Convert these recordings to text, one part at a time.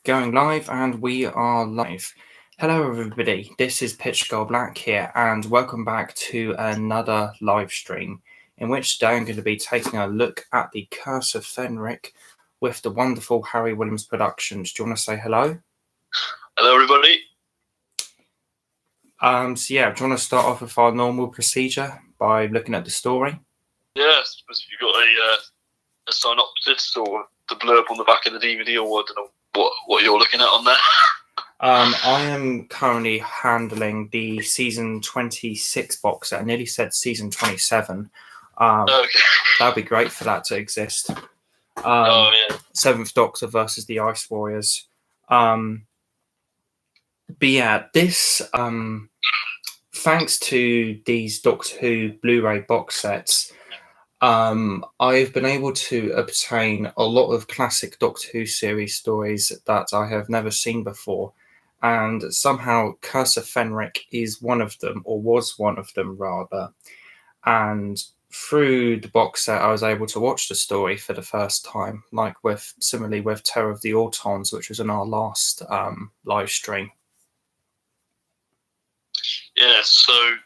Going live, and we are live. Hello, everybody. This is Pitch Girl Black here, and welcome back to another live stream in which today I'm going to be taking a look at the Curse of Fenric with the wonderful Harry Williams Productions. Do you want to say hello? Hello, everybody. Do you want to start off with our normal procedure by looking at the story? Yeah, I suppose if you've got a synopsis or the blurb on the back of the DVD, or I don't know what you're looking at on there. I am currently handling the season 26 box set. I nearly said season 27. Okay. That'd be great for that to exist. Seventh Doctor versus the Ice Warriors. But yeah, this thanks to these Doctor Who Blu-ray box sets, I've been able to obtain a lot of classic Doctor Who series stories that I have never seen before, and somehow Curse of Fenric is one of them, or was one of them rather. And through the box set, I was able to watch the story for the first time, similarly with Terror of the Autons, which was in our last live stream. Yeah, so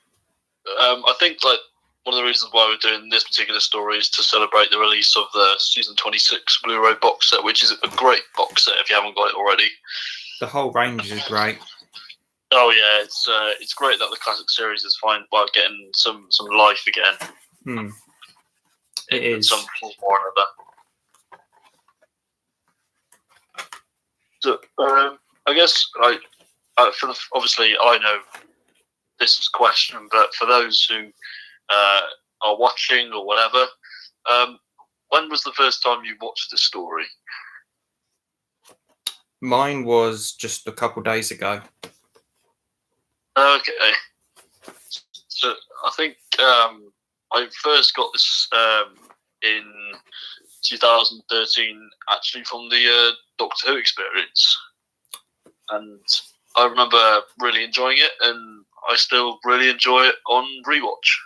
I think one of the reasons why we're doing this particular story is to celebrate the release of the season 26 Blu-ray box set, which is a great box set if you haven't got it already. The whole range is great. Oh yeah, it's great that the classic series is getting some life again. It is. Some form or another. So I guess obviously I know this is a question, but for those who are watching or whatever, when was the first time you watched the story? Mine was just a couple days ago. Okay. So I think I first got this in 2013, actually from the Doctor Who experience. And I remember really enjoying it, and I still really enjoy it on rewatch.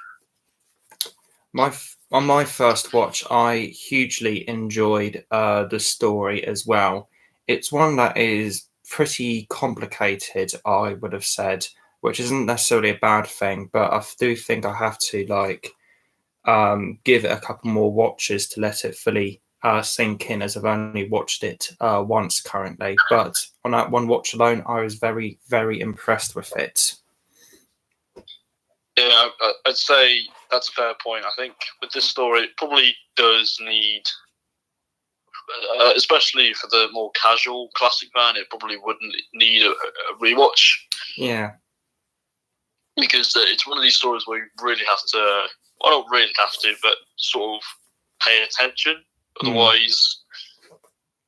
On my first watch, I hugely enjoyed the story as well. It's one that is pretty complicated, I would have said, which isn't necessarily a bad thing, but I do think I have to give it a couple more watches to let it fully sink in, as I've only watched it once currently. But on that one watch alone, I was very, very impressed with it. Yeah, I'd say that's a fair point. I think with this story, it probably does need, especially for the more casual classic fan, it probably wouldn't need a rewatch. Yeah. Because it's one of these stories where you really have to, well, not really have to, but sort of pay attention. Otherwise,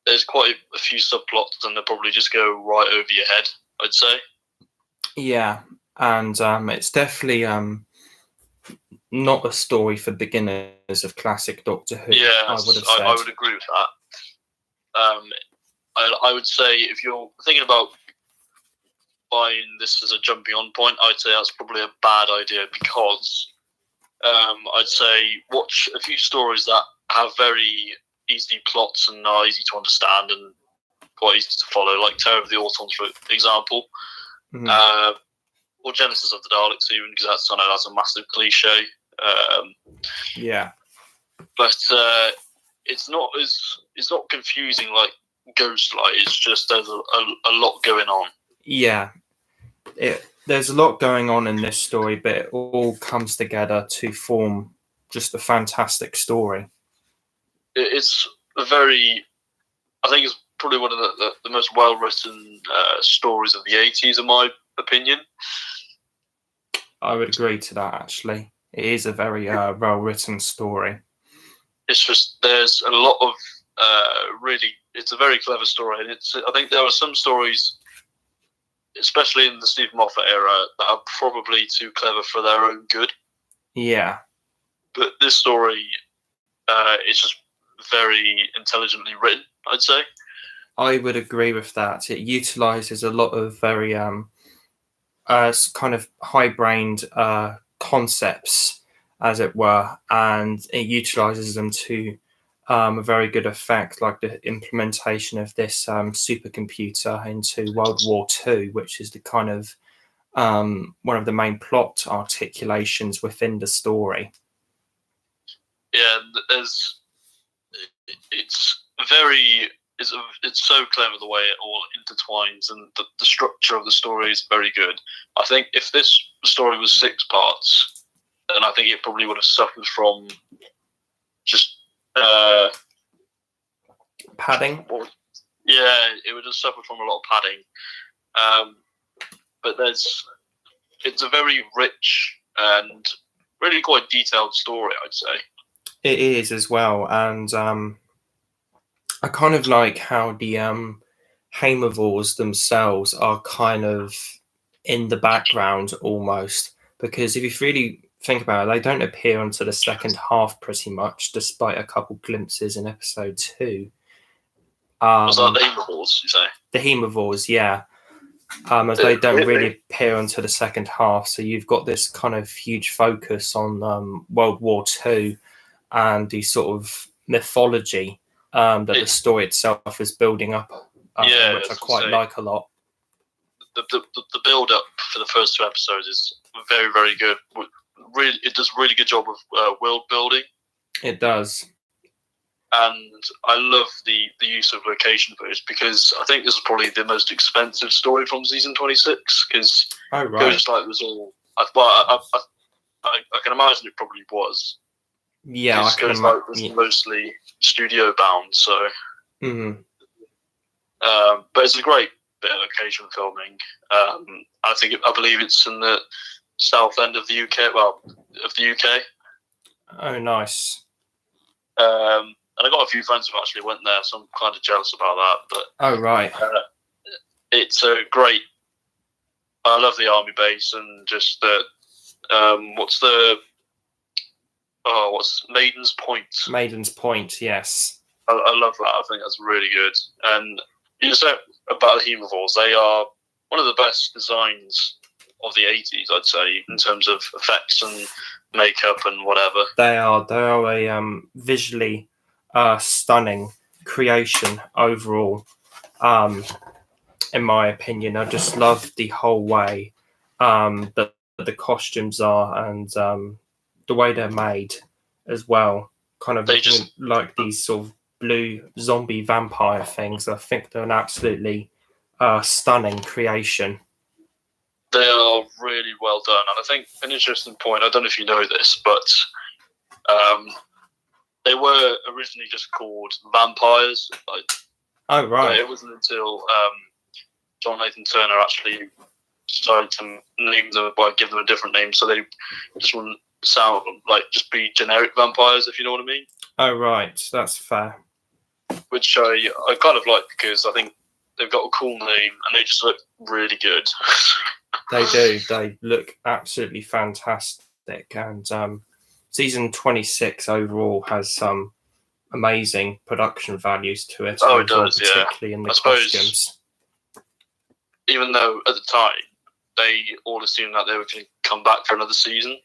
there's quite a few subplots and they'll probably just go right over your head, I'd say. Yeah, and it's definitely not a story for beginners of classic Doctor Who. Yeah, I would have said. I would agree with that. I would say if you're thinking about buying this as a jumping on point, I'd say that's probably a bad idea, because I'd say watch a few stories that have very easy plots and are easy to understand and quite easy to follow, like Terror of the Autons, for example, or Genesis of the Daleks, even, because I know that's a massive cliche. Yeah, but it's not confusing like Ghostlight. It's just there's a lot going on. Yeah, there's a lot going on in this story, but it all comes together to form just a fantastic story. It's I think it's probably one of the most well-written stories of the 80s, in my opinion. I would agree to that, actually. It is a very well-written story. It's just, there's a lot of it's a very clever story, and I think there are some stories, especially in the Stephen Moffat era, that are probably too clever for their own good. Yeah. But this story, it's just very intelligently written, I'd say. I would agree with that. It utilises a lot of very kind of high-brained concepts, as it were, and it utilises them to a very good effect, like the implementation of this supercomputer into World War II, which is the kind of one of the main plot articulations within the story. Yeah, it's very it's so clever the way it all intertwines, and the structure of the story is very good. I think if this story was 6 parts, then I think it probably would have suffered from just padding. Yeah, it would have suffered from a lot of padding. But it's a very rich and really quite detailed story, I'd say. It is as well, and I kind of like how the Haemivores themselves are kind of in the background almost, because if you really think about it, they don't appear until the second half pretty much, despite a couple glimpses in episode 2. Was that the Haemivores, you say? The Haemivores, yeah. As they don't really appear until the second half, so you've got this kind of huge focus on World War II and the sort of mythology that the story itself is building up, which I quite like a lot. The build up for the first 2 episodes is very, very good. Really, it does a really good job of world building. It does. And I love the use of location footage, because I think this is probably the most expensive story from season 26. Because Ghost Light was all. I can imagine it probably was. Yeah, I can imagine. It was mostly studio bound, so. Mm-hmm. But it's a great bit of location filming. I believe it's in the south end of the UK. Well, of the UK. Oh, nice. And I got a few friends who actually went there, so I'm kind of jealous about that. But oh, right. It's a great. I love the army base, and just the what's Maiden's Point? Maiden's Point, yes. I love that. I think that's really good. And you said about the Haemivores, they are one of the best designs of the 80s, I'd say, in terms of effects and makeup and whatever. They are a visually stunning creation overall. In my opinion, I just love the whole way that the costumes are, and the way they're made as well. Kind of like these sort of blue zombie vampire things. I think they're an absolutely stunning creation. They are really well done, and I think an interesting point, I don't know if you know this, but they were originally just called vampires. Oh, right. It wasn't until John Nathan Turner actually decided to name them, give them a different name, so they just wouldn't sound like just be generic vampires, if you know what I mean. Oh, right. That's fair. Which I kind of like, because I think they've got a cool name and they just look really good. They do. They look absolutely fantastic. And season 26 overall has some amazing production values to it. Oh, it does, particularly in the costumes. Even though at the time they all assumed that they were going to come back for another season.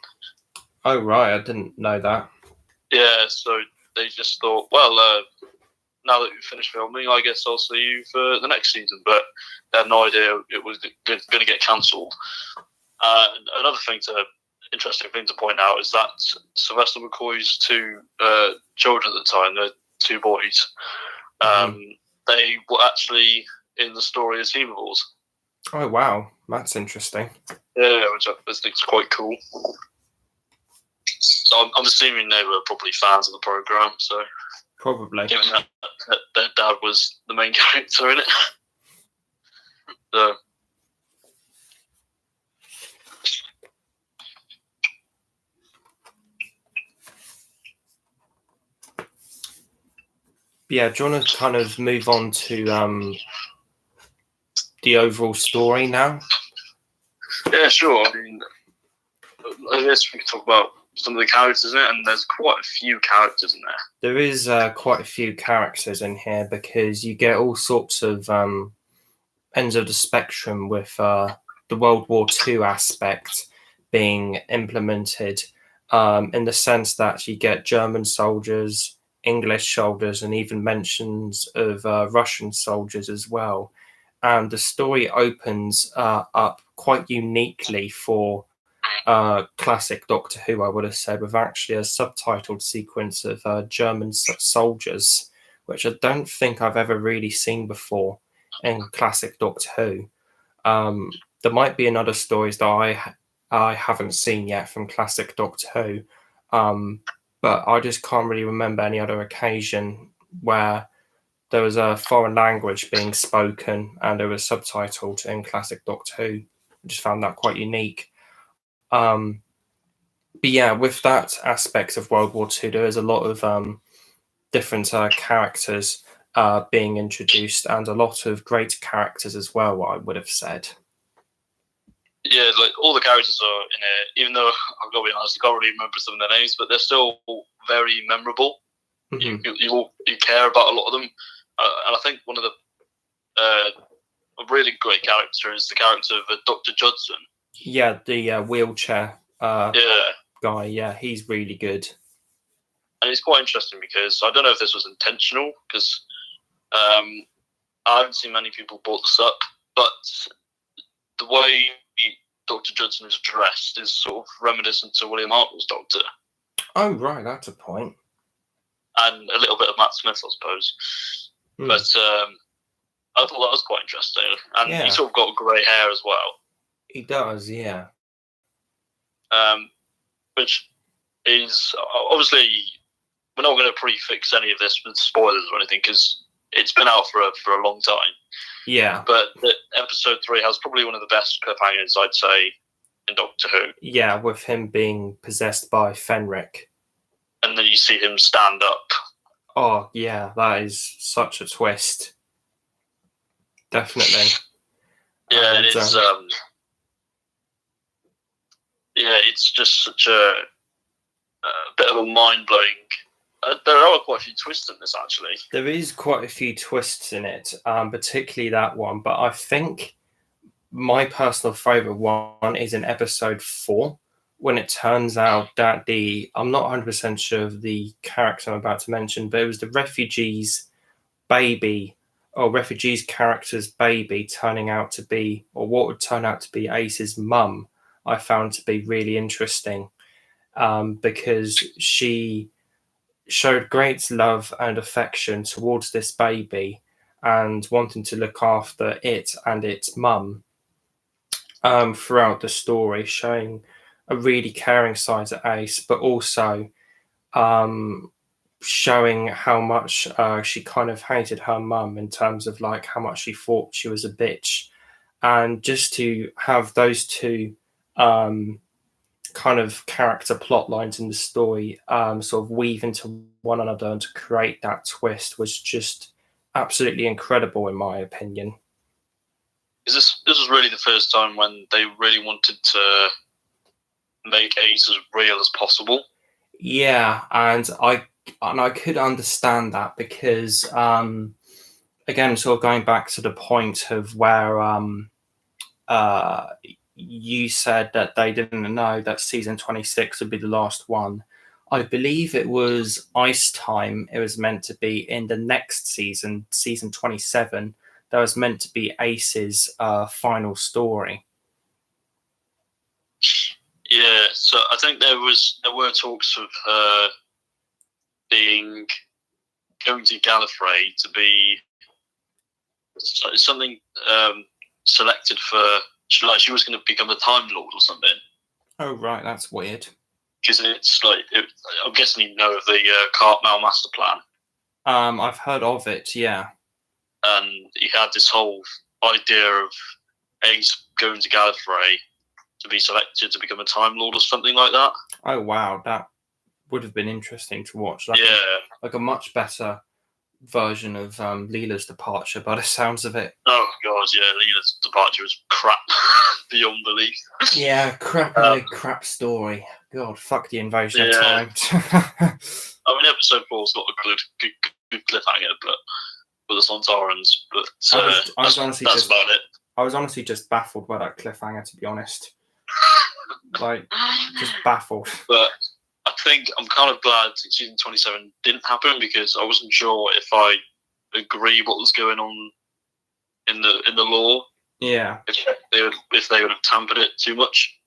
Oh, right. I didn't know that. Yeah, so they just thought, well, now that we've finished filming, I guess I'll see you for the next season. But they had no idea it was going to get cancelled. Another interesting thing to point out is that Sylvester McCoy's 2 children at the time, the 2 boys, they were actually in the story as Haemivores. Oh, wow. That's interesting. Yeah, which I think is quite cool. So I'm assuming they were probably fans of the programme, so... Probably. Given that their dad was the main character in it. So... Yeah, do you want to kind of move on to the overall story now? Yeah, sure. I mean, I guess we can talk about some of the characters in it, and there's quite a few characters in there. There is quite a few characters in here, because you get all sorts of ends of the spectrum with the World War II aspect being implemented, in the sense that you get German soldiers, English soldiers and even mentions of Russian soldiers as well. And the story opens up quite uniquely for classic Doctor Who, I would have said, with actually a subtitled sequence of German soldiers, which I don't think I've ever really seen before in classic Doctor Who. There might be another stories that I haven't seen yet from classic Doctor Who, but I just can't really remember any other occasion where there was a foreign language being spoken and it was subtitled in classic Doctor Who. I just found that quite unique. But yeah, with that aspect of World War II, there is a lot of different characters being introduced and a lot of great characters as well, I would have said. Yeah, like all the characters are in it, even though I've got to be honest, I can't really remember some of their names, but they're still very memorable. Mm-hmm. You care about a lot of them. And I think one of the a really great character is the character of Dr. Judson. Yeah, the wheelchair guy. Yeah, he's really good. And it's quite interesting because I don't know if this was intentional, because I haven't seen many people brought this up, but the way Dr. Judson is dressed is sort of reminiscent to William Hartnell's Doctor. Oh, right, that's a point. And a little bit of Matt Smith, I suppose. Mm. But I thought that was quite interesting. And he's sort of got grey hair as well. He does, yeah. Which is, obviously, we're not going to prefix any of this with spoilers or anything, because it's been out for a long time. Yeah. But episode 3 has probably one of the best cliffhangers, I'd say, in Doctor Who. Yeah, with him being possessed by Fenric. And then you see him stand up. Oh, yeah, that is such a twist. Definitely. Yeah, it's just such a bit of a mind-blowing... there are quite a few twists in this, actually. There is quite a few twists in it, particularly that one. But I think my personal favourite one is in episode 4, when it turns out that I'm not 100% sure of the character I'm about to mention, but it was the refugee's baby, or refugee's character's baby turning out to be, or what would turn out to be Ace's mum, I found to be really interesting, because she showed great love and affection towards this baby and wanting to look after it and its mum throughout the story, showing a really caring side to Ace, but also showing how much she kind of hated her mum, in terms of like how much she thought she was a bitch. And just to have those two kind of character plot lines in the story sort of weave into one another and to create that twist was just absolutely incredible, in my opinion. This was really the first time when they really wanted to make Ace as real as possible. Yeah, and I could understand that, because again, sort of going back to the point of where you said that they didn't know that season 26 would be the last one. I believe it was Ice Time. It was meant to be in the next season, season 27. That was meant to be Ace's final story. Yeah, so I think there were talks of her going to Gallifrey to be something selected for. She was going to become a Time Lord or something. Oh, right, that's weird. Because it's like, I'm guessing you know of the Cartmel master plan. I've heard of it, yeah. And he had this whole idea of Ace going to Gallifrey to be selected to become a Time Lord or something like that. Oh, wow, that would have been interesting to watch. Like a much better version of Leela's departure, by the sounds of it. Oh god, yeah, Leela's departure was crap beyond belief. Yeah, crap story. God, fuck the invasion of time. I mean, episode 4's got a good cliffhanger, but with the Sontarans. But I was honestly that's about it. I was honestly just baffled by that cliffhanger, to be honest. Like, just baffled. But I think I'm kind of glad season 27 didn't happen because I wasn't sure if I agree what was going on in the lore. Yeah. If they would have tampered it too much.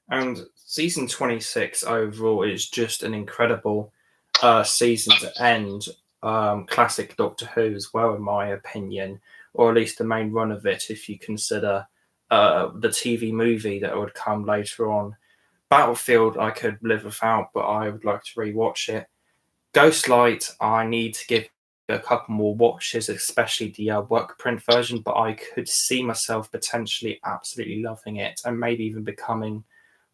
And season 26 overall is just an incredible season to end classic Doctor Who as well, in my opinion, or at least the main run of it, if you consider the TV movie that would come later on. Battlefield, I could live without, but I would like to rewatch it. Ghostlight, I need to give a couple more watches, especially the work print version, but I could see myself potentially absolutely loving it and maybe even becoming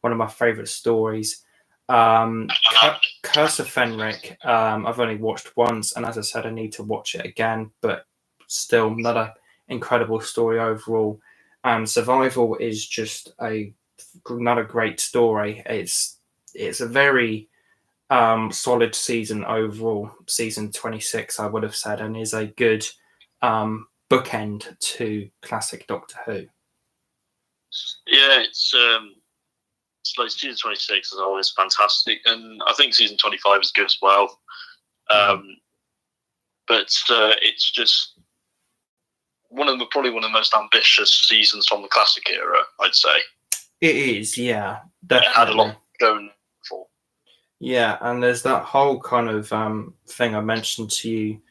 one of my favourite stories. Curse of Fenric, I've only watched once, and as I said, I need to watch it again, but still another incredible story overall. And Survival is just another great story. It's a very solid season overall. Season 26, I would have said, and is a good bookend to classic Doctor Who. Yeah, it's like season 26 is always fantastic, and I think season 25 is good as well. But it's just probably one of the most ambitious seasons from the classic era, I'd say. It is, yeah, definitely. It had a lot going for. Yeah, and there's that whole kind of thing I mentioned to you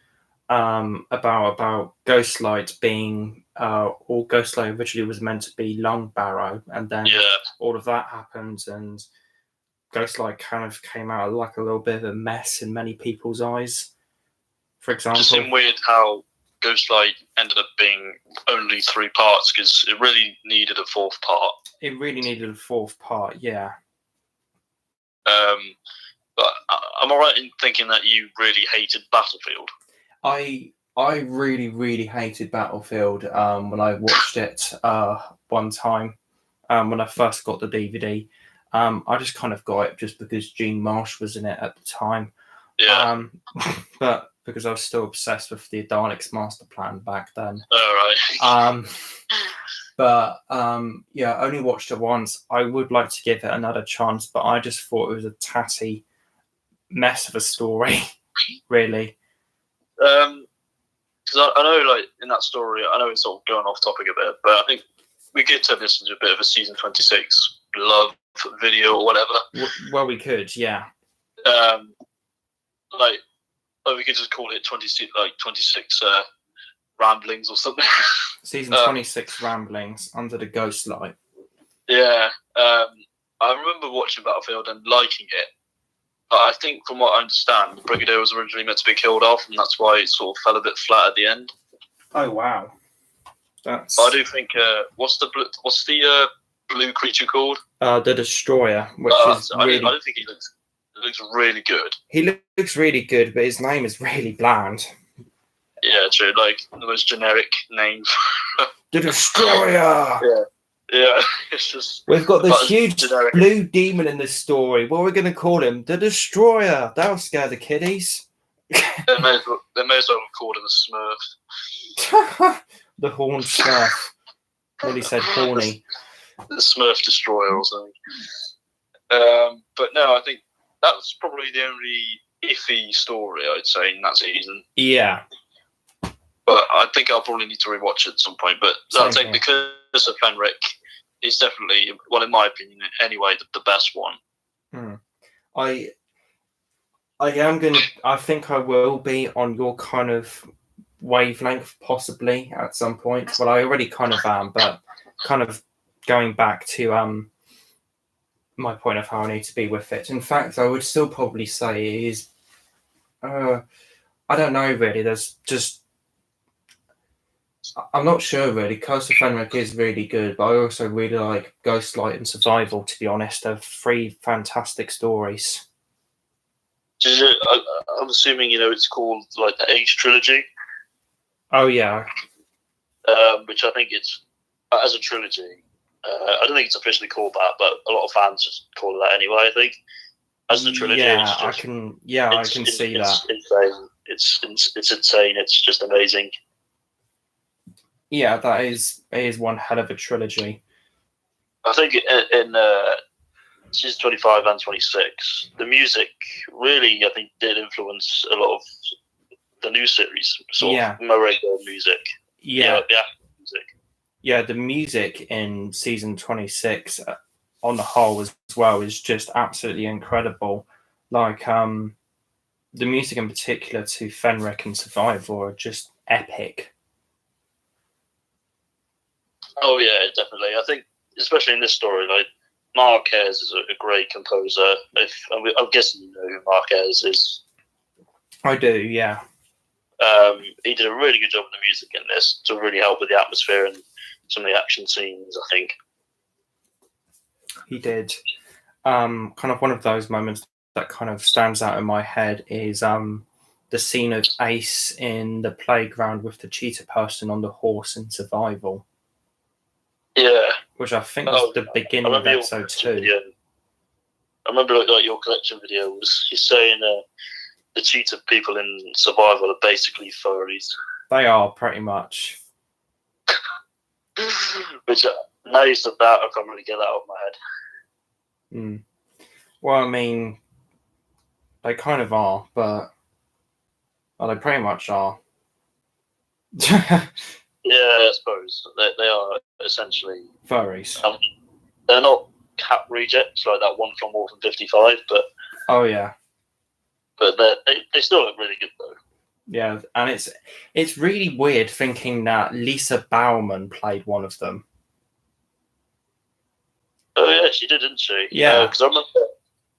about Ghostlight being, or Ghostlight originally was meant to be Longbarrow, and then all of that happened, and Ghostlight kind of came out like a little bit of a mess in many people's eyes. For example, just seemed weird how Ghostlight ended up being only 3 parts because it really needed a 4th part. It really needed a 4th part, yeah. But am I right in thinking that you really hated Battlefield? I really, really hated Battlefield when I watched it one time when I first got the DVD. I just kind of got it just because Gene Marsh was in it at the time. Yeah. But because I was still obsessed with the Daleks master plan back then. Oh, right. But yeah, I only watched it once. I would like to give it another chance, but I just thought it was a tatty mess of a story, really. Because I know, like, in that story, I know it's sort of going off topic a bit, but I think we could turn this into a bit of a season 26 love video or whatever. Well, we could, yeah. We could just call it 26 ramblings or something. Season 26 ramblings under the Ghostlight. Yeah, I remember watching Battlefield and liking it. But I think, from what I understand, the Brigadier was originally meant to be killed off, and that's why it sort of fell a bit flat at the end. Oh wow! But I do think what's the blue creature called? The Destroyer, which is really... I don't think he looks really good. He looks really good, but his name is really bland. Yeah, true. Like the most generic name. The Destroyer. Yeah. It's just we've got this huge blue demon in this story. What are we going to call him? The Destroyer. That'll scare the kiddies. They may as well have called him a Smurf. The Horned Smurf. Nearly said horny. The Smurf Destroyer or something. But no, I think that's probably the only iffy story I'd say in that season. Yeah. But I think I'll probably need to rewatch it at some point. But I think the Curse of Fenric is definitely, well, in my opinion, anyway, the best one. I think I will be on your kind of wavelength possibly at some point. Well, I already kind of am, but kind of going back to my point of how I need to be with it. In fact, I would still probably say it is. I don't know really. There's just. I'm not sure really. Curse of Fenric is really good, but I also really like Ghostlight and Survival, to be honest. They're 3 fantastic stories. I'm assuming it's called like the Age Trilogy. Oh yeah. Which I think it's as a trilogy. I don't think it's officially called that, but a lot of fans just call it that anyway. I think as a trilogy. Yeah, I can see that. It's insane. It's just amazing. Yeah, it is one hell of a trilogy. I think in season 25 and 26, the music really, I think, did influence a lot of the new series, sort of Morego music. Yeah, music. Yeah, the music in season 26 on the whole as well is just absolutely incredible. Like, the music in particular to Fenric and Survivor are just epic. Oh yeah, definitely. I think, especially in this story, like Marquez is a great composer. I'm guessing you know who Marquez is. I do, yeah. He did a really good job with the music in this to really help with the atmosphere and some of the action scenes, I think. He did. Kind of one of those moments that kind of stands out in my head is the scene of Ace in the playground with the cheetah person on the horse in Survival. Yeah. Which I think was the beginning of episode 2. Video. I remember like your collection video was he's saying the cheetah people in Survival are basically furries. They are, pretty much. Which, now you said that, I can't really get that out of my head. Well, I mean, they kind of are, but well, they pretty much are. Yeah, I suppose. They are essentially furries. They're not cat rejects like that one from Orphan 55, but... Oh, yeah. But they still look really good, though. Yeah, and it's really weird thinking that Lisa Bauman played one of them. Oh, yeah, she did, didn't she? Yeah. Because I remember...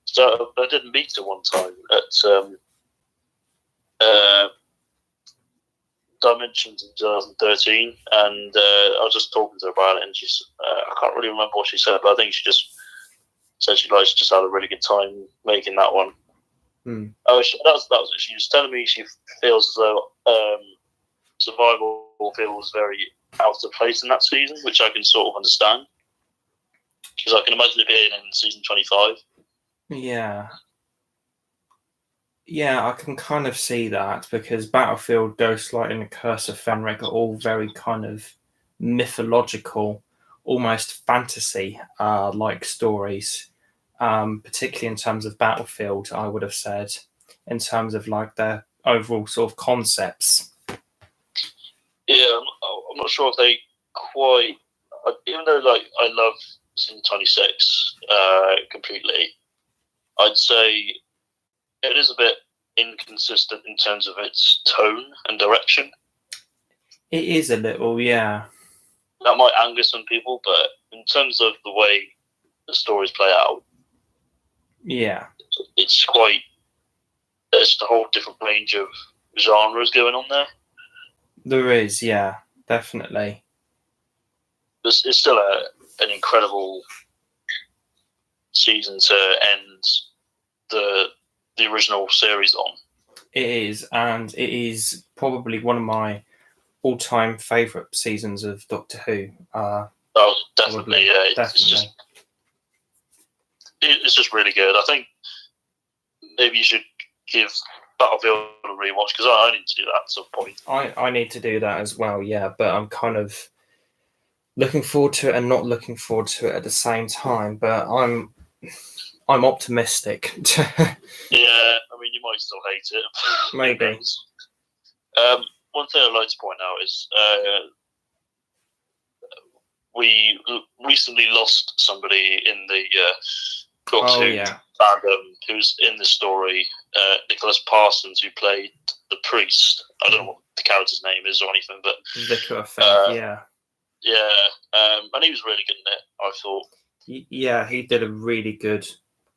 So I did meet her one time at... Dimensions in 2013, and I was just talking to her about it, and she's I can't really remember what she said, but I think she just said she just had a really good time making that one. Oh, that was it. She was telling me she feels as though Survival feels very out of place in that season, which I can sort of understand, because I can imagine it being in season 25. Yeah, I can kind of see that, because Battlefield, Ghostlight, and the Curse of Fenric are all very kind of mythological, almost fantasy like stories, particularly in terms of Battlefield, I would have said, in terms of like their overall sort of concepts. Yeah, I'm not sure if they quite, even though like I love season 26 completely, I'd say it is a bit inconsistent in terms of its tone and direction. It is a little, yeah. That might anger some people, but in terms of the way the stories play out, yeah, it's quite... There's a whole different range of genres going on there. There is, yeah, definitely. It's still an incredible season to end the original series on. It is, and it is probably one of my all-time favourite seasons of Doctor Who. Oh, definitely, yeah. Definitely. It's just really good. I think maybe you should give Battlefield a rewatch, because I need to do that at some point. I need to do that as well, yeah, but I'm kind of looking forward to it and not looking forward to it at the same time, but I'm optimistic. Yeah, I mean, you might still hate it. Maybe. One thing I'd like to point out is we recently lost somebody in the Doctor Who fandom who's in the story, Nicholas Parsons, who played the priest. I don't know what the character's name is or anything, but Vicar of Faith, yeah, and he was really good in it, I thought. Yeah, he did a really good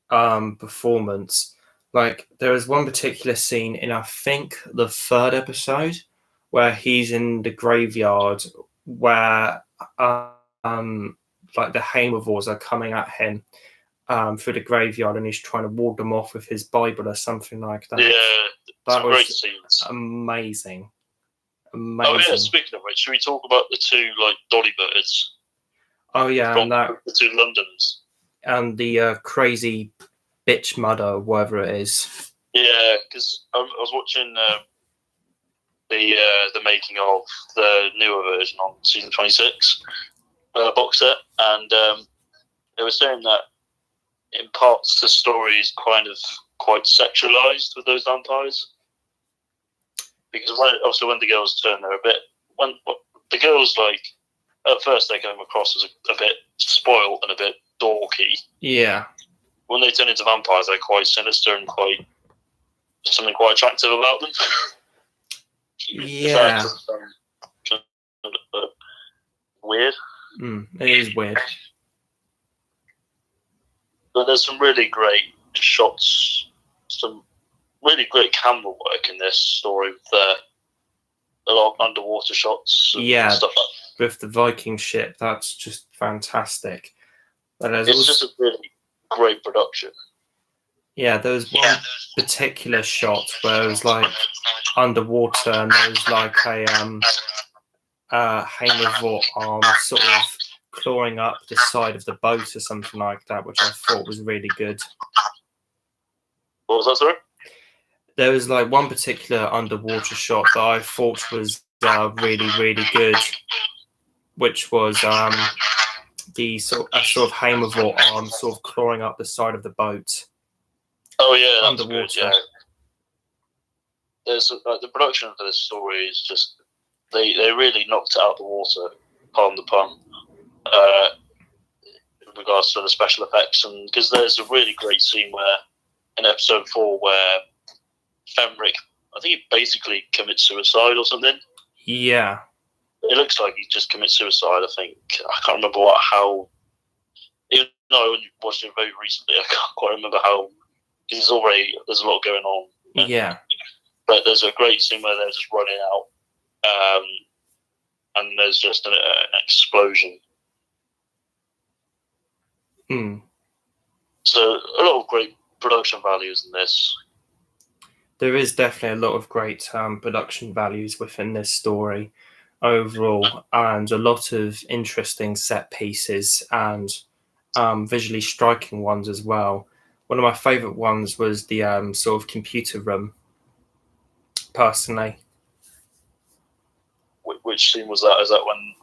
performance. Like, there was one particular scene in, I think, the 3rd episode, where he's in the graveyard, where like the herbivores are coming at him through the graveyard, and he's trying to ward them off with his Bible or something like that. Yeah, that was great scenes. Amazing. Oh yeah, speaking of which, should we talk about the two like dolly birds? Oh yeah, and that the two Londoners and the crazy bitch mudder, whatever it is. Yeah, because I was watching the making of the newer version on season 26 box set, and they were saying that in parts the story is kind of quite sexualized with those vampires. Because when the girls turn, they're a bit. When the girls, like, at first they come across as a bit spoiled and a bit dorky. Yeah. When they turn into vampires, they're quite sinister and something quite attractive about them. Yeah. Weird. It is weird. But there's some really great shots, some really great camera work in this story with a lot of underwater shots and stuff like that. With the Viking ship, that's just fantastic. It's just a really great production. Yeah, there was one particular shot where it was like underwater and there was like a Haimavort arm sort of clawing up the side of the boat or something like that, which I thought was really good. What was that, sorry? There was like one particular underwater shot that I thought was really, really good, which was the sort of Haimavort arm sort of clawing up the side of the boat. Oh yeah, that's underwater. Good, yeah. There's the production for this story is just they really knocked it out of the water, pardon the pun, in regards to the special effects, and because there's a really great scene where in episode 4 where Fenric, I think he basically commits suicide or something. Yeah. It looks like he just commits suicide. I think I can't remember how. Even though I watched it very recently, I can't quite remember how. Because there's a lot going on. Yeah. But there's a great scene where they're just running out, and there's just an explosion. So a lot of great production values in this. There is definitely a lot of great production values within this story overall, and a lot of interesting set pieces and visually striking ones as well. One of my favourite ones was the sort of computer room, personally. Which scene was that? Is that when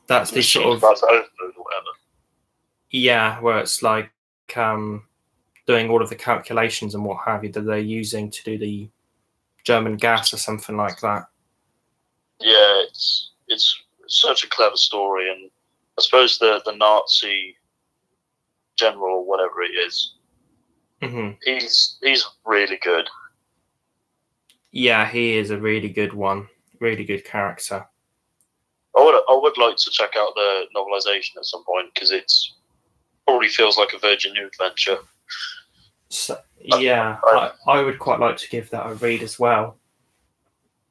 that's the sort of about to overload or whatever? Yeah, where it's like doing all of the calculations and what have you that they're using to do the German gas or something like that. Yeah, it's such a clever story, and I suppose the Nazi general or whatever it is, he's really good. Yeah, he is a really good one, really good character. I would like to check out the novelization at some point because it's probably feels like a Virgin New adventure. So, yeah, I would quite like to give that a read as well.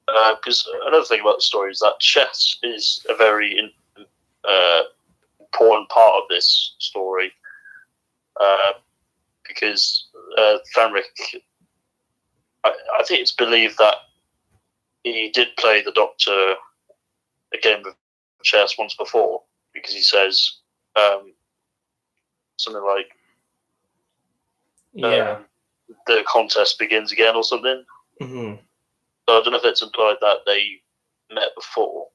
Because another thing about the story is that chess is a very important part of this story. Because Fenric, I think it's believed that he did play the Doctor a game of chess once before, because he says something like, the contest begins again or something. Mm-hmm. So I don't know if it's implied that they met before.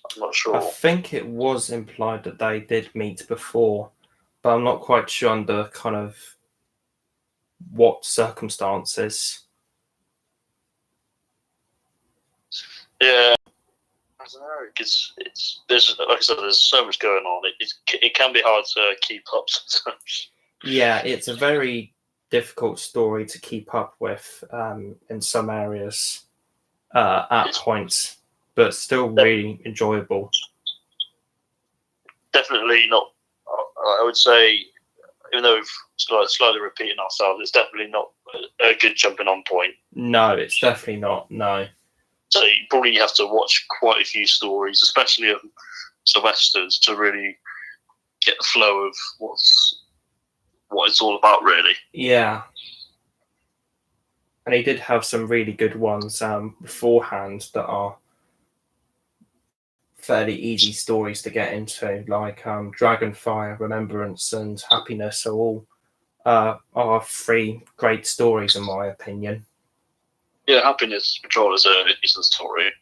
I'm not sure. I think it was implied that they did meet before, but I'm not quite sure under kind of what circumstances. Yeah, I don't know, because there's, like I said, there's so much going on. It can be hard to keep up sometimes. Yeah, it's a very difficult story to keep up with in some areas at points, but still really enjoyable. Definitely not. I would say, even though we've slightly repeating ourselves, it's definitely not a good jumping on point. No, it's definitely not. No. So you probably have to watch quite a few stories, especially of Sylvester's, to really get the flow of what it's all about, really. Yeah. And he did have some really good ones beforehand that are fairly easy stories to get into, like Dragonfire, Remembrance, and Happiness are all are 3 great stories in my opinion. Yeah, Happiness Patrol is a decent story,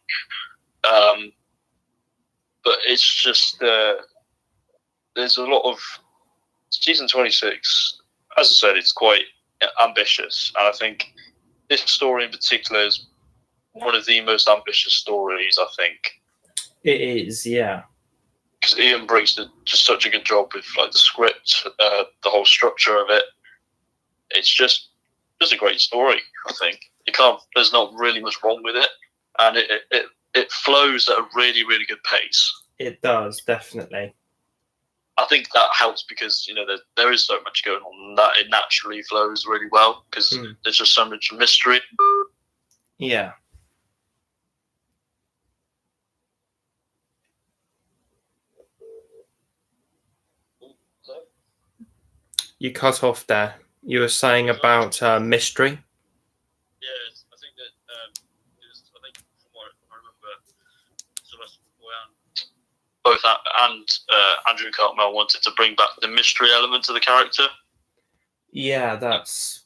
but it's just there's a lot of season 26, as I said, it's quite ambitious, and I think this story in particular is one of the most ambitious stories, I think. It is, yeah. Because Ian Briggs did just such a good job with like the script, the whole structure of it. It's just a great story, I think. There's not really much wrong with it, and it flows at a really, really good pace. It does, definitely. I think that helps because there is so much going on that it naturally flows really well because there's just so much mystery. Yeah. You cut off there. You were saying about mystery. Yeah, I think that I think from what I remember, Sylvester McCoy both and Andrew Cartmel wanted to bring back the mystery element to the character. Yeah, that's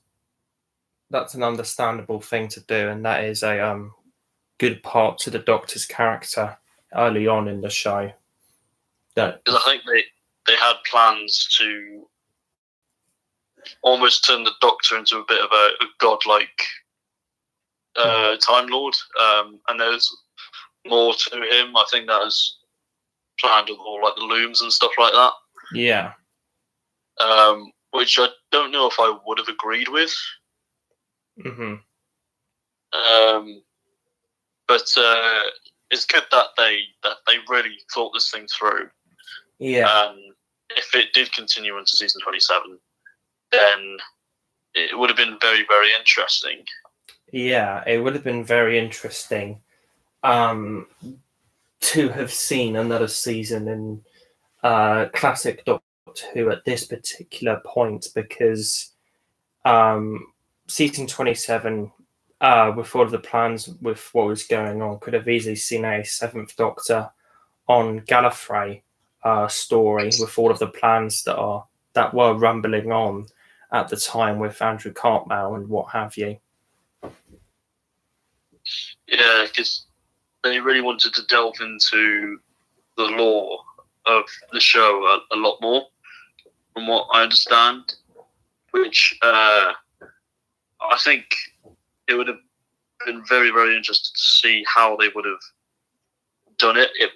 an understandable thing to do, and that is a good part to the Doctor's character early on in the show. Because I think they had plans to almost turn the Doctor into a bit of a godlike Time Lord, and there's more to him. I think that was planned with all like the looms and stuff like that. Yeah. Which I don't know if I would have agreed with. Mm-hmm. But it's good that they really thought this thing through. Yeah. If it did continue into season 27, then it would have been very, very interesting. Yeah, it would have been very interesting to have seen another season in classic Doctor Who at this particular point, because season 27, with all of the plans with what was going on, could have easily seen a Seventh Doctor on Gallifrey story with all of the plans that were rumbling on at the time with Andrew Cartmel and what have you. Yeah, because they really wanted to delve into the lore of the show a lot more, from what I understand, which I think it would have been very, very interesting to see how they would have done it. It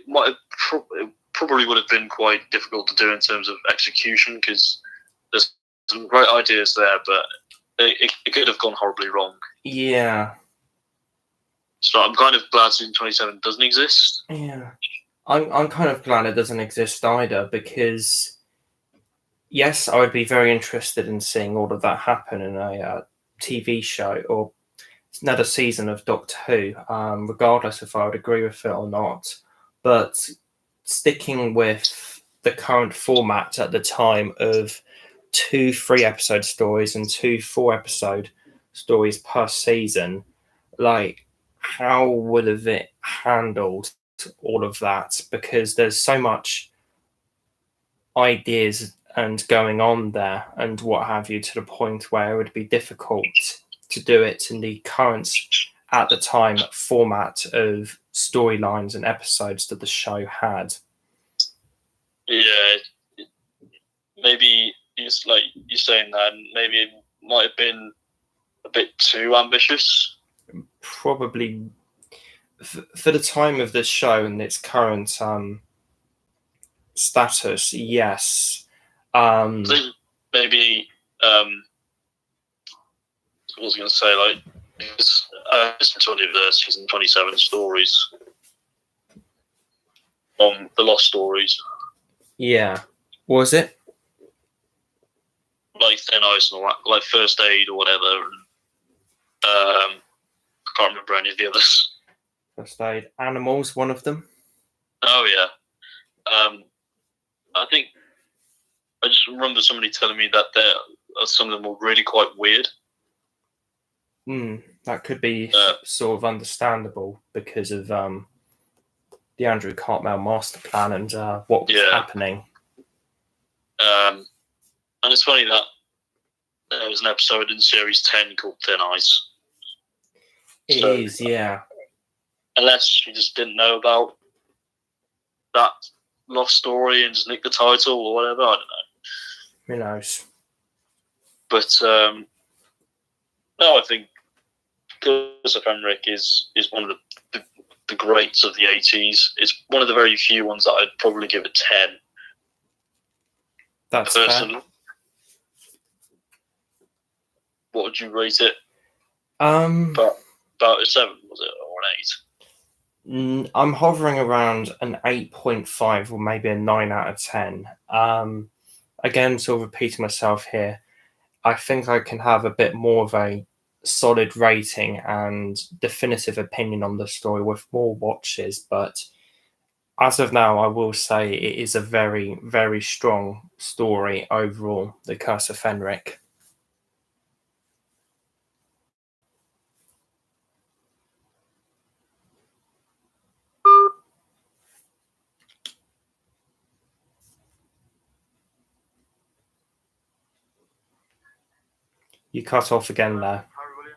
probably would have been quite difficult to do in terms of execution because there's some great ideas there, but it could have gone horribly wrong. Yeah. So I'm kind of glad season 27 doesn't exist. Yeah. I'm kind of glad it doesn't exist either, because yes, I would be very interested in seeing all of that happen in a TV show or another season of Doctor Who, regardless if I would agree with it or not. But sticking with the current format at the time of 2 3-episode stories and 2 4-episode stories per season, like, how would have it handled all of that? Because there's so much ideas and going on there and what have you, to the point where it would be difficult to do it in the current, at the time, format of storylines and episodes that the show had. Yeah, maybe it's like you're saying that, maybe it might have been a bit too ambitious. Probably for the time of this show and its current status, yes. I think maybe what was I going to say? Like, it's to any of the season 27 stories on the Lost Stories. Yeah, was it? Like Thin Ice and all that, like First Aid or whatever. And, I can't remember any of the others. First Aid, Animals, one of them. Oh yeah. I think I just remember somebody telling me that some of them were really quite weird. That could be sort of understandable because of the Andrew Cartmel master plan and what was happening. And it's funny that there was an episode in series 10 called Thin Ice. It is, yeah. Unless you just didn't know about that Lost Story and just nicked the title or whatever, I don't know. Who knows? But no, I think Curse of Fenric is one of the greats of the 80s. It's one of the very few ones that I'd probably give a 10. That's personally. fair. What would you rate it? But About a 7, was it, or an 8? I'm hovering around an 8.5 or maybe a 9 out of 10. Again, sort of repeating myself here, I think I can have a bit more of a solid rating and definitive opinion on the story with more watches, but as of now, I will say it is a very, very strong story overall, The Curse of Fenric. You cut off again there. Hi, William.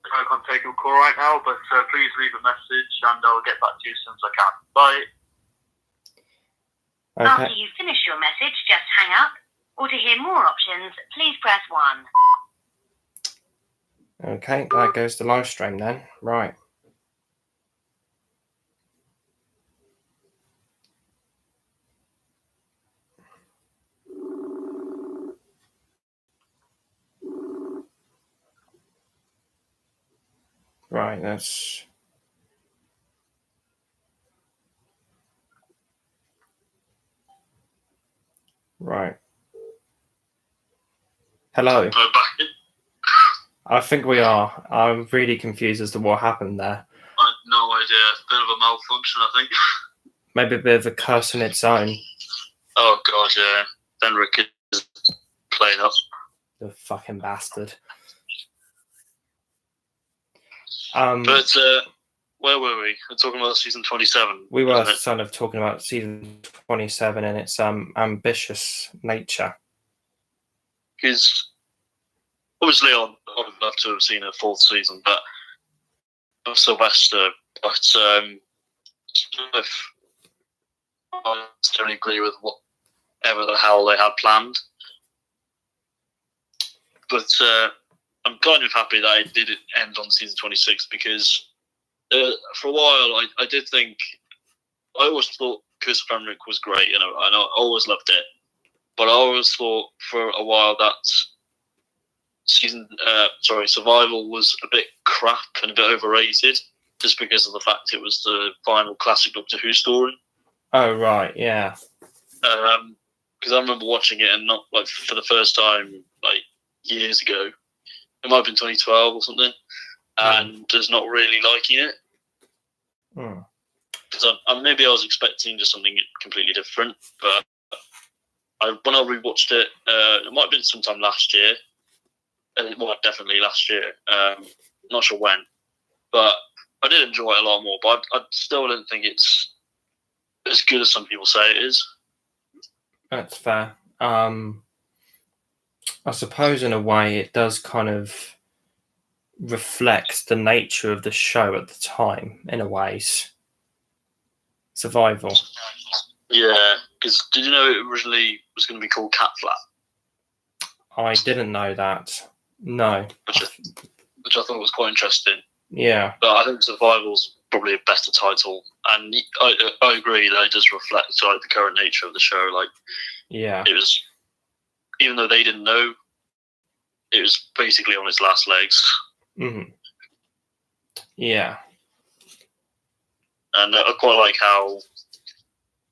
I can't take your call right now, but please leave a message and I'll get back to you as soon as I can. Bye. Okay. After you finish your message, just hang up. Or to hear more options, please press 1. Okay, that goes the live stream then. Right. Right, that's... Right. Hello. We're back in. I think we are. I'm really confused as to what happened there. I have no idea. Bit of a malfunction, I think. Maybe a bit of a curse in its own. Oh, God, yeah. Fenric is playing up. The fucking bastard. But where were we? We're talking about season 27. We were sort of talking about season 27 and its ambitious nature. Because obviously I would love to have seen a 4th season, but of Sylvester. But I don't agree with whatever the hell they had planned. But I'm kind of happy that it did end on season 26 because for a while I did think, I always thought Curse of Fenric was great, and I always loved it. But I always thought for a while that Survival was a bit crap and a bit overrated, just because of the fact it was the final classic Doctor Who story. Oh, right, yeah. Because I remember watching it and not like for the first time like years ago. It might have been 2012 or something, and just not really liking it. Because maybe I was expecting just something completely different, but when I rewatched it, it might have been sometime last year. Well, definitely last year. Not sure when, but I did enjoy it a lot more. But I still don't think it's as good as some people say it is. That's fair. I suppose in a way it does kind of reflect the nature of the show at the time, in a ways. Survival. Yeah, because did you know it originally was going to be called Cat Flap? I didn't know that. No. Which I thought was quite interesting. Yeah. But I think Survival's probably a better title, and I agree that it does reflect like the current nature of the show. Like, yeah, it was, even though they didn't know, it was basically on its last legs. Mm-hmm. Yeah. And I quite like how,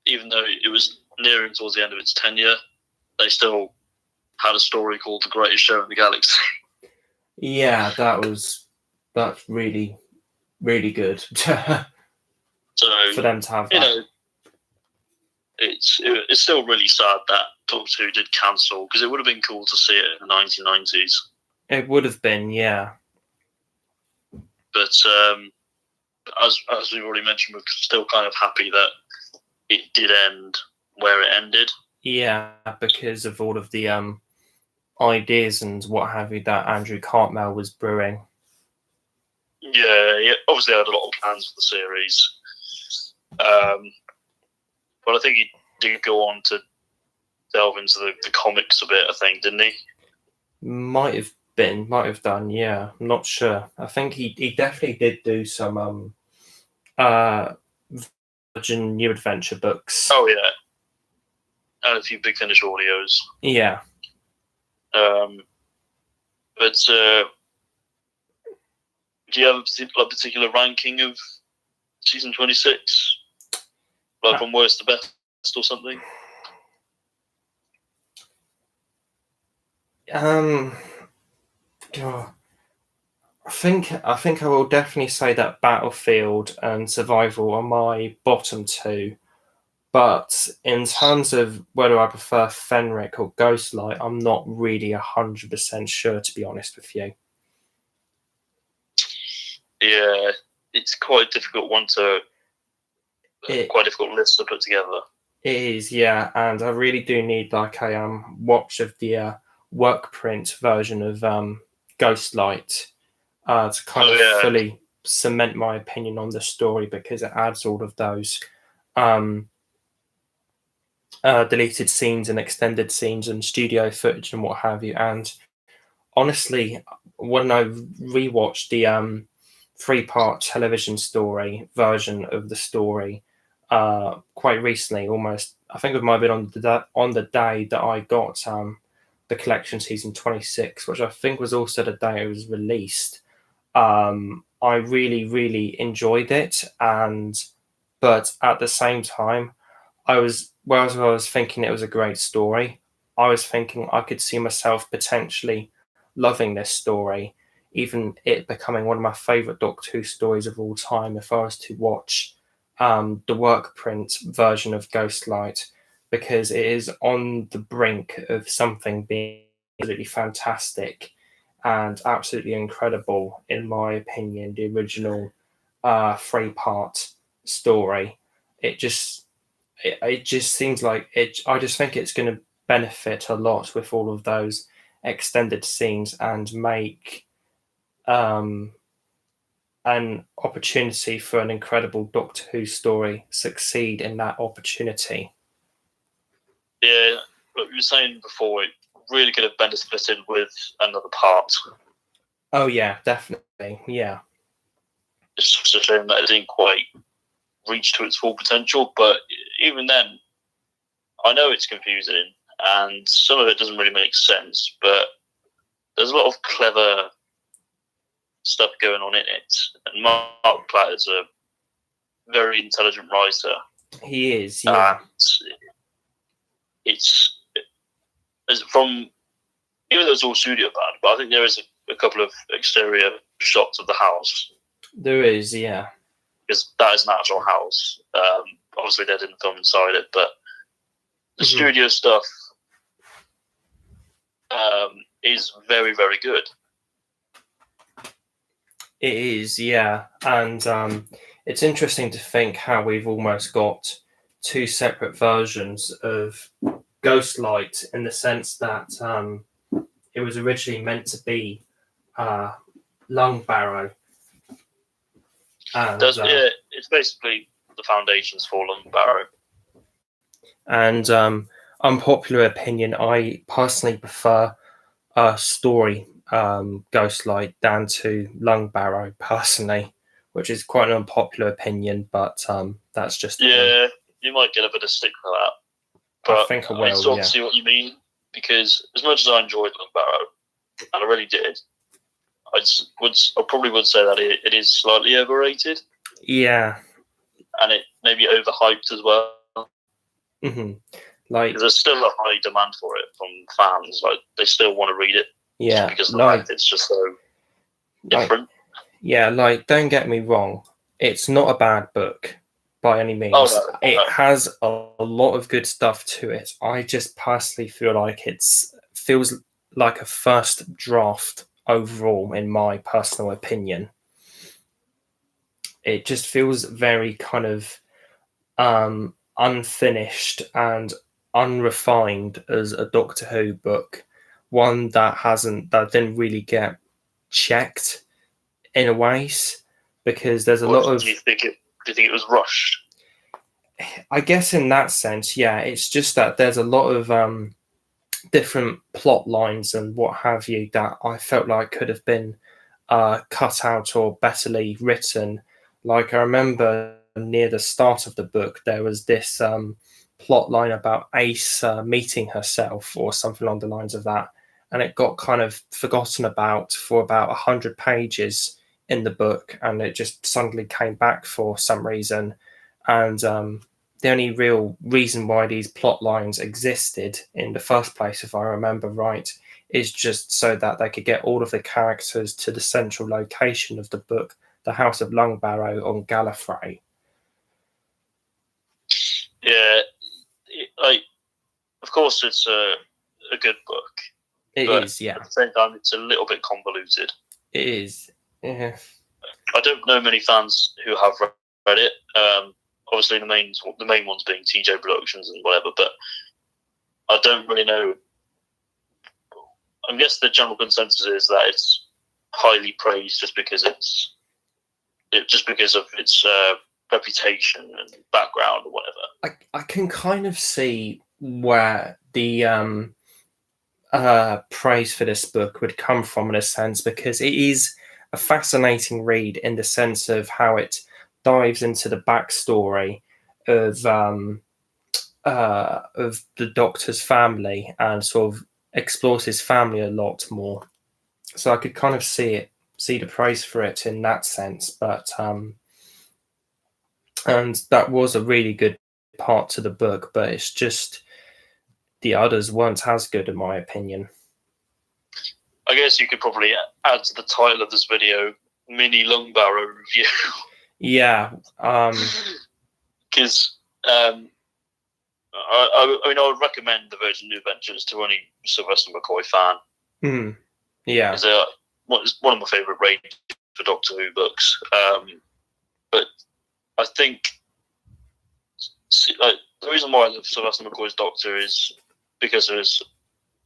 even though it was nearing towards the end of its tenure, they still had a story called The Greatest Show in the Galaxy. Yeah, that's really, really good. So for them to have that. You know, it's still really sad that Doctor Who did cancel, because it would have been cool to see it in the 1990s. It would have been, yeah. But as we've already mentioned, we're still kind of happy that it did end where it ended. Yeah, because of all of the ideas and what have you that Andrew Cartmel was brewing. Yeah, obviously had a lot of plans for the series. But I think he did go on to delve into the comics a bit, I think, didn't he? Might have done, yeah. I'm not sure. I think he definitely did do some Virgin New Adventure books. Oh, yeah. And a few Big Finish audios. Yeah. But do you have a particular ranking of season 26? Like from worst to best or something? God. I think I will definitely say that Battlefield and Survival are my bottom two. But in terms of whether I prefer Fenric or Ghostlight, I'm not really 100% sure, to be honest with you. Yeah, it's quite a difficult one to... quite a difficult list to put together. It is, yeah, and I really do need like a watch of the work print version of Ghostlight to kind of fully cement my opinion on the story, because it adds all of those deleted scenes and extended scenes and studio footage and what have you. And honestly, when I rewatched the 3-part television story version of the story quite recently, almost, I think it might have been on the day that I got the collection season 26, which I think was also the day it was released. I really enjoyed it, but at the same time, whereas I was thinking it was a great story, I was thinking I could see myself potentially loving this story, even it becoming one of my favourite Doctor Who stories of all time if I was to watch the work print version of Ghostlight, because it is on the brink of something being absolutely fantastic and absolutely incredible, in my opinion. The original 3-part story, it just seems like it. I just think it's going to benefit a lot with all of those extended scenes and make an opportunity for an incredible Doctor Who story succeed in that opportunity. Yeah, like you were saying before, it really could have benefited with another part. Oh yeah, definitely, yeah. It's just a shame that it didn't quite reach to its full potential, but even then, I know it's confusing, and some of it doesn't really make sense, but there's a lot of clever stuff going on in it. And Mark Platter's a very intelligent writer. He is, yeah. It's from, even though it's all studio band, but I think there is a couple of exterior shots of the house. There is, yeah. Because that is an actual house. Obviously, they didn't film inside it, but the studio stuff is very good. It is, yeah. And it's interesting to think how we've almost got two separate versions of Ghostlight, in the sense that it was originally meant to be Lung Barrow. And, it's basically the foundations for Lung Barrow. And unpopular opinion, I personally prefer story Ghostlight down to Lung Barrow personally, which is quite an unpopular opinion, but that's just you might get a bit of stick for that. But I think I will. sort of see what you mean, because as much as I enjoyed Lung Barrow, and I really did, I probably would say that it is slightly overrated. Yeah, and it may be overhyped as well. Mm-hmm. Like, there's still a high demand for it from fans. Like, they still want to read it. Yeah, because the fact it's just so different. Like, don't get me wrong, it's not a bad book by any means. It has a lot of good stuff to it. I just personally feel like it feels like a first draft overall, in my personal opinion. It just feels very kind of unfinished and unrefined as a Doctor Who book. One that didn't really get checked in a ways, because there's a lot of. Do you think it was rushed? I guess in that sense, yeah, it's just that there's a lot of different plot lines and what have you that I felt like could have been cut out or betterly written. Like I remember near the start of the book, there was this plot line about Ace meeting herself or something along the lines of that, and it got kind of forgotten about for about 100 pages in the book, and it just suddenly came back for some reason. And the only real reason why these plot lines existed in the first place, if I remember right, is just so that they could get all of the characters to the central location of the book, the House of Lungbarrow on Gallifrey. Yeah, like, of course, it's a good book. It is, yeah. At the same time, it's a little bit convoluted. It is. Yeah. I don't know many fans who have read it. Obviously, the main ones being TJ Productions and whatever, but I don't really know. I guess the general consensus is that it's highly praised just because of its reputation and background or whatever. I can kind of see where the praise for this book would come from in a sense, because it is a fascinating read in the sense of how it dives into the backstory of the Doctor's family and sort of explores his family a lot more. So I could kind of see the praise for it in that sense, but and that was a really good part to the book, but it's just the others weren't as good in my opinion. I guess you could probably add to the title of this video, Mini Lungbarrow Review. Yeah. Because I mean, I would recommend The Virgin New Adventures to any Sylvester McCoy fan. Yeah. It's one of my favourite ranges for Doctor Who books. But I think the reason why I love Sylvester McCoy's Doctor is because of his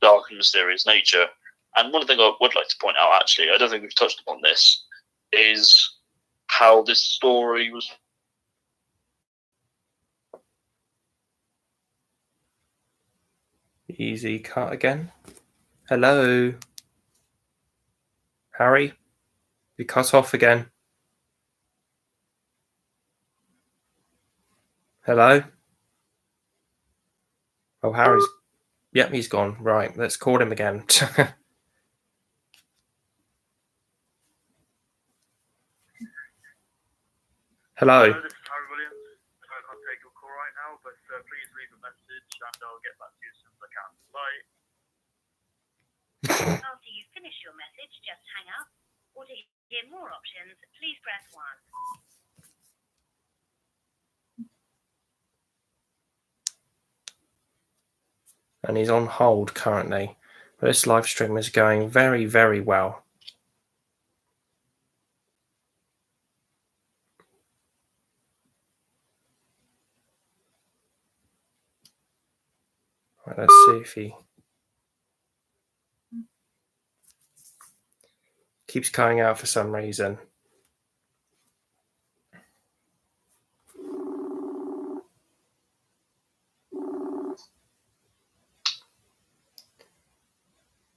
dark and mysterious nature. And one thing I would like to point out, actually, I don't think we've touched upon this, is how this story was. Easy cut again. Hello? Harry? You cut off again. Hello? Oh, Harry's... Yep, he's gone. Right, let's call him again. Hello? Hello, this is Harry Williams. I can't take your call right now, but please leave a message and I'll get back to you as soon as I can. Bye. After you finish your message, just hang up. Or to hear more options, please press 1. And he's on hold currently. But this live stream is going very, very well. Right, let's see if he keeps cutting out for some reason.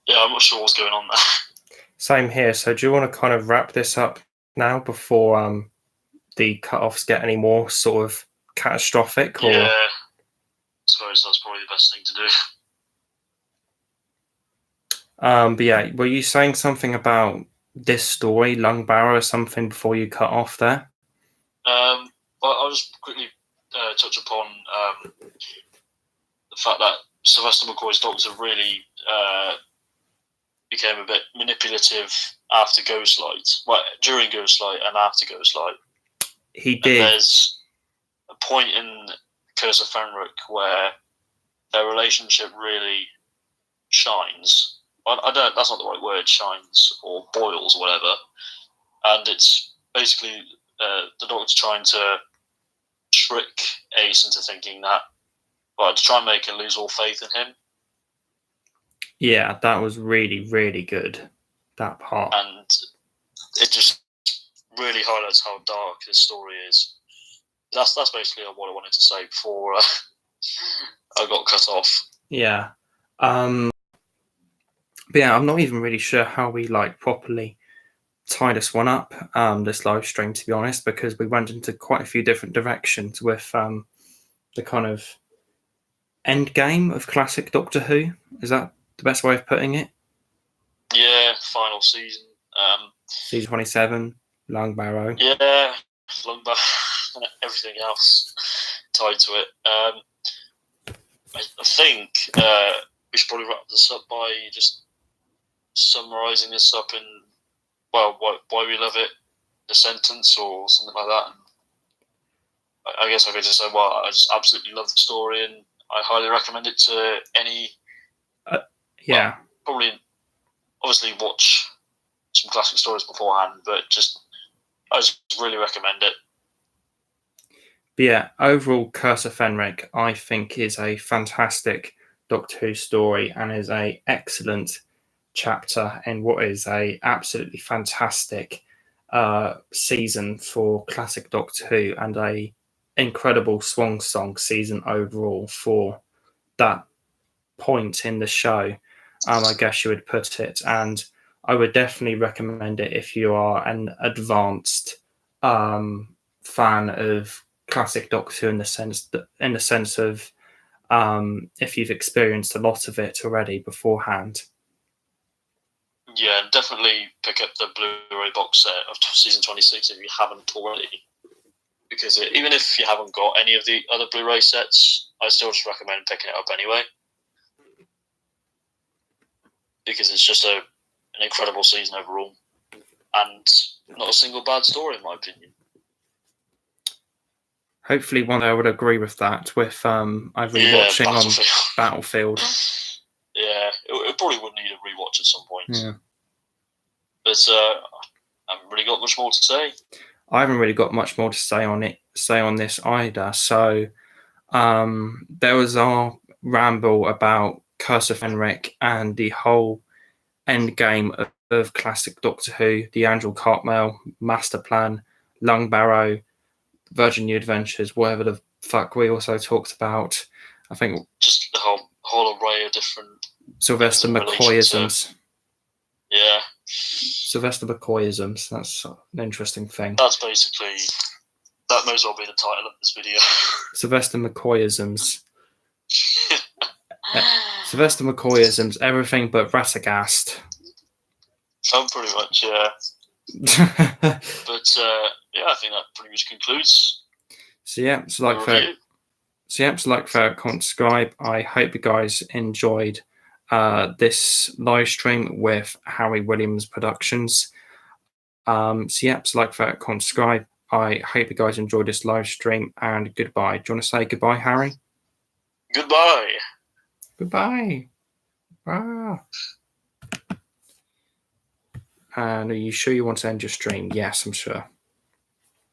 Yeah, I'm not sure what's going on there. Same here. So do you want to kind of wrap this up now before the cut-offs get any more sort of catastrophic? Or... Yeah, I suppose that's probably the best thing to do. But yeah, were you saying something about this story, Lungbarrow, or something before you cut off there? Well, I'll just quickly touch upon the fact that Sylvester McCoy's Doctor really became a bit manipulative after Ghostlight. Well, during Ghostlight and after Ghostlight. He did. And there's a point in Curse of Fenric where their relationship really shines. That's not the right word, shines or boils or whatever. And it's basically the Doctor trying to trick Ace into thinking that, well, to try and make her lose all faith in him. Yeah, that was really, really good, that part. And it just really highlights how dark this story is. that's basically what I wanted to say before I got cut off. Yeah. But yeah, I'm not even really sure how we properly tie this one up, this live stream, to be honest, because we went into quite a few different directions with the kind of end game of classic Doctor Who. Is that the best way of putting it? Yeah, final season. Season 27, Long Barrow. Yeah, Lungback, and everything else tied to it. I think we should probably wrap this up by just summarising this up in, well, why we love it, a sentence or something like that. And I guess I could just say, well, I just absolutely love the story and I highly recommend it to any. Yeah. Well, probably, obviously, watch some classic stories beforehand, but I just really recommend it. But yeah, overall, Curse of Fenric, I think, is a fantastic Doctor Who story and is a excellent chapter in what is a absolutely fantastic season for classic Doctor Who and a incredible swan song season overall for that point in the show, I guess you would put it. And I would definitely recommend it if you are an advanced fan of classic Doctor Who in the sense of if you've experienced a lot of it already beforehand. Yeah, and definitely pick up the Blu-ray box set of season 26 if you haven't already. Because even if you haven't got any of the other Blu-ray sets, I still just recommend picking it up anyway. Because it's just an incredible season overall. And not a single bad story, in my opinion. Hopefully one day I would agree with that, with I've been watching on Battlefield. Yeah, it probably would need a rewatch at some point. Yeah. But I haven't really got much more to say. I haven't really got much more to say on this either. So there was our ramble about Curse of Fenric and the whole end game of classic Doctor Who, the Andrew Cartmel Master Plan, Lung Barrow, Virgin New Adventures, whatever the fuck we also talked about. I think just the whole array of different Sylvester McCoyisms. Yeah. Sylvester McCoyisms. That's an interesting thing. That's basically, that may as well be the title of this video. Sylvester McCoyisms. Sylvester McCoyisms, everything but Radagast. Pretty much, yeah. But yeah, I think that pretty much concludes. So like, fair, comment, subscribe. I hope you guys enjoyed this live stream with Harry Williams Productions. Like, fair, comment, subscribe. I hope you guys enjoyed this live stream, and goodbye. Do you want to say goodbye, Harry? Goodbye. Goodbye. Ah. And are you sure you want to end your stream? Yes, I'm sure.